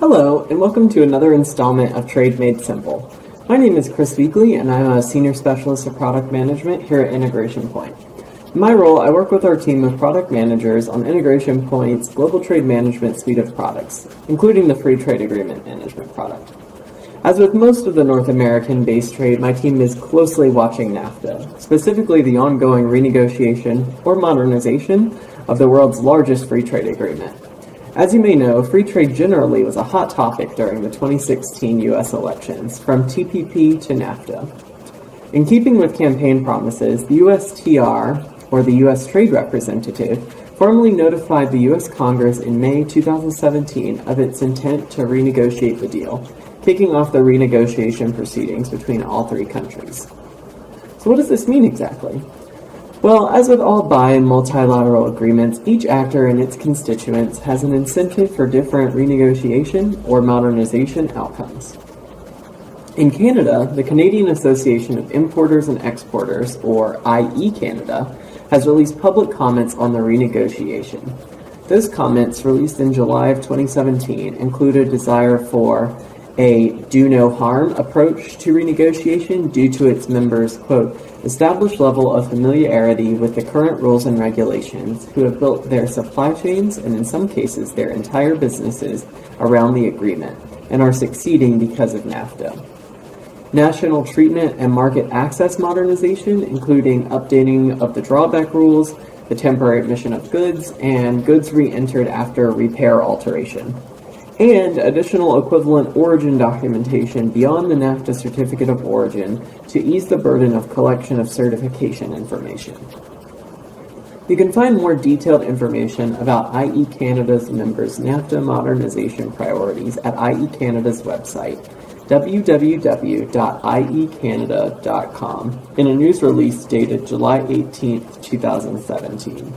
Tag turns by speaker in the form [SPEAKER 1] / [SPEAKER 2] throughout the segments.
[SPEAKER 1] Hello, and welcome to another installment of Trade Made Simple. My name is Chris Weekley, and I'm a Senior Specialist of Product Management here at Integration Point. In my role, I work with our team of product managers on Integration Point's Global Trade Management suite of products, including the Free Trade Agreement Management product. As with most of the North American-based trade, my team is closely watching NAFTA, specifically the ongoing renegotiation or modernization of the world's largest free trade agreement. As you may know, free trade generally was a hot topic during the 2016 U.S. elections, from TPP to NAFTA. In keeping with campaign promises, the USTR, or the U.S. Trade Representative, formally notified the U.S. Congress in May 2017 of its intent to renegotiate the deal, kicking off the renegotiation proceedings between all three countries. So what does this mean exactly? Well, as with all bi- and multilateral agreements, each actor and its constituents has an incentive for different renegotiation or modernization outcomes. In Canada, the Canadian Association of Importers and Exporters, or IE Canada, has released public comments on the renegotiation. Those comments, released in July of 2017, include a desire for a do-no-harm approach to renegotiation due to its members' quote, established level of familiarity with the current rules and regulations, who have built their supply chains and in some cases their entire businesses around the agreement and are succeeding because of NAFTA. National treatment and market access modernization, including updating of the drawback rules, the temporary admission of goods, and goods re-entered after repair alteration. And additional equivalent origin documentation beyond the NAFTA Certificate of Origin to ease the burden of collection of certification information. You can find more detailed information about IE Canada's members' NAFTA modernization priorities at IE Canada's website, www.iecanada.com, in a news release dated July 18, 2017.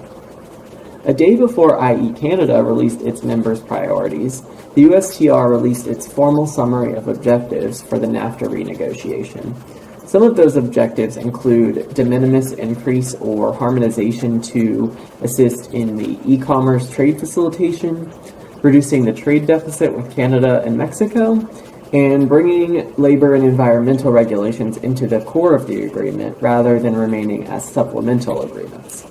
[SPEAKER 1] A day before IE Canada released its members' priorities, the USTR released its formal summary of objectives for the NAFTA renegotiation. Some of those objectives include de minimis increase or harmonization to assist in the e-commerce trade facilitation, reducing the trade deficit with Canada and Mexico, and bringing labor and environmental regulations into the core of the agreement rather than remaining as supplemental agreements.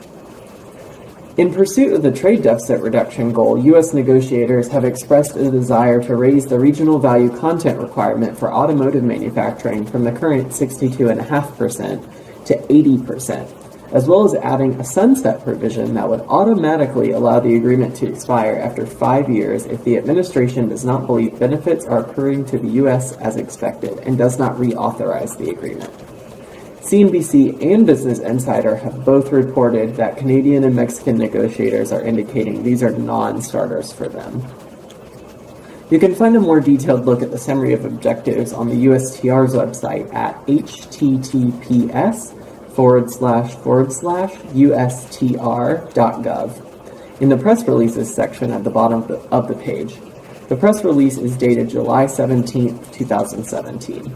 [SPEAKER 1] In pursuit of the trade deficit reduction goal, U.S. negotiators have expressed a desire to raise the regional value content requirement for automotive manufacturing from the current 62.5% to 80%, as well as adding a sunset provision that would automatically allow the agreement to expire after 5 years if the administration does not believe benefits are accruing to the U.S. as expected and does not reauthorize the agreement. CNBC and Business Insider have both reported that Canadian and Mexican negotiators are indicating these are non-starters for them. You can find a more detailed look at the summary of objectives on the USTR's website at https://ustr.gov in the press releases section at the bottom of the page. The press release is dated July 17, 2017.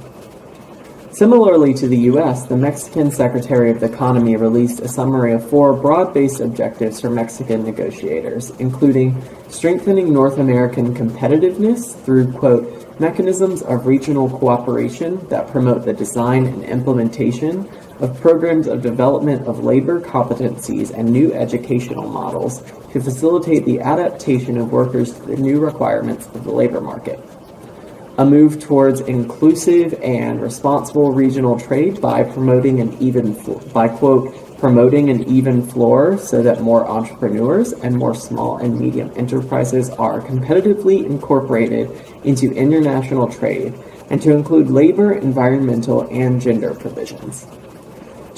[SPEAKER 1] Similarly to the U.S., the Mexican Secretary of the Economy released a summary of 4 broad-based objectives for Mexican negotiators, including strengthening North American competitiveness through, quote, mechanisms of regional cooperation that promote the design and implementation of programs of development of labor competencies and new educational models to facilitate the adaptation of workers to the new requirements of the labor market. A move towards inclusive and responsible regional trade by promoting an even floor so that more entrepreneurs and more small and medium enterprises are competitively incorporated into international trade, and to include labor, environmental, and gender provisions.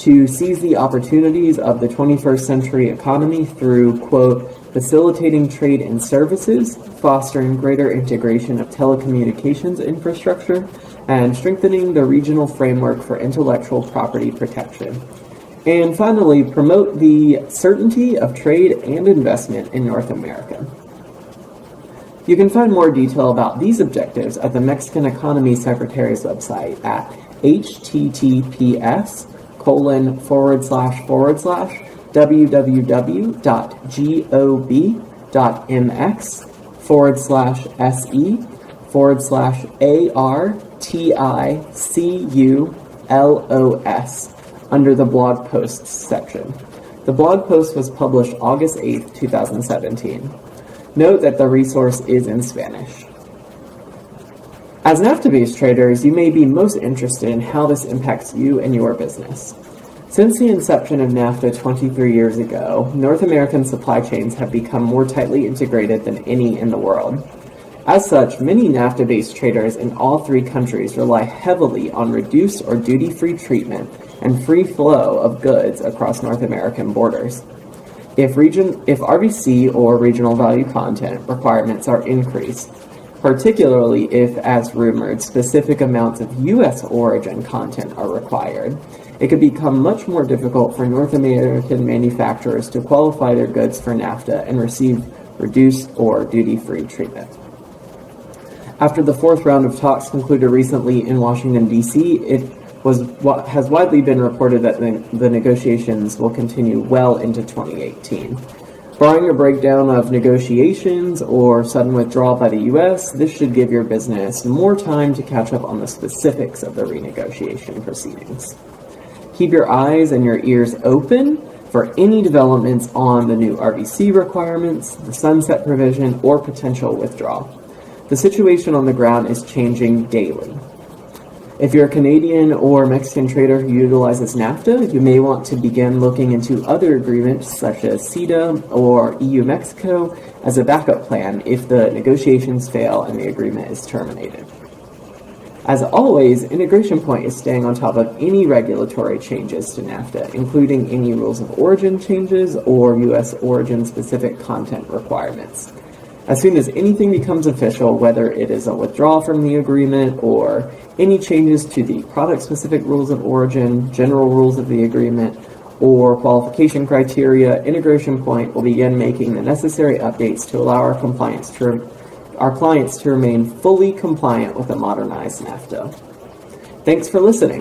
[SPEAKER 1] To seize the opportunities of the 21st century economy through, quote, facilitating trade and services, fostering greater integration of telecommunications infrastructure, and strengthening the regional framework for intellectual property protection. And finally, promote the certainty of trade and investment in North America. You can find more detail about these objectives at the Mexican Economy Secretary's website at https://www.gob.mx/SE ARTICULOS under the blog posts section. The blog post was published August 8, 2017. Note that the resource is in Spanish. As NAFTA-based traders, you may be most interested in how this impacts you and your business. Since the inception of NAFTA 23 years ago, North American supply chains have become more tightly integrated than any in the world. As such, many NAFTA-based traders in all three countries rely heavily on reduced or duty-free treatment and free flow of goods across North American borders. If RVC or regional value content requirements are increased, particularly if, as rumored, specific amounts of U.S. origin content are required, it could become much more difficult for North American manufacturers to qualify their goods for NAFTA and receive reduced or duty-free treatment. After the fourth round of talks concluded recently in Washington, D.C., it has widely been reported that the negotiations will continue well into 2018. Barring a breakdown of negotiations or sudden withdrawal by the U.S., this should give your business more time to catch up on the specifics of the renegotiation proceedings. Keep your eyes and your ears open for any developments on the new RVC requirements, the sunset provision, or potential withdrawal. The situation on the ground is changing daily. If you're a Canadian or Mexican trader who utilizes NAFTA, you may want to begin looking into other agreements such as CETA or EU-Mexico as a backup plan if the negotiations fail and the agreement is terminated. As always, Integration Point is staying on top of any regulatory changes to NAFTA, including any rules of origin changes or U.S. origin-specific content requirements. As soon as anything becomes official, whether it is a withdrawal from the agreement or any changes to the product-specific rules of origin, general rules of the agreement, or qualification criteria, Integration Point will begin making the necessary updates to allow our clients to remain fully compliant with a modernized NAFTA. Thanks for listening.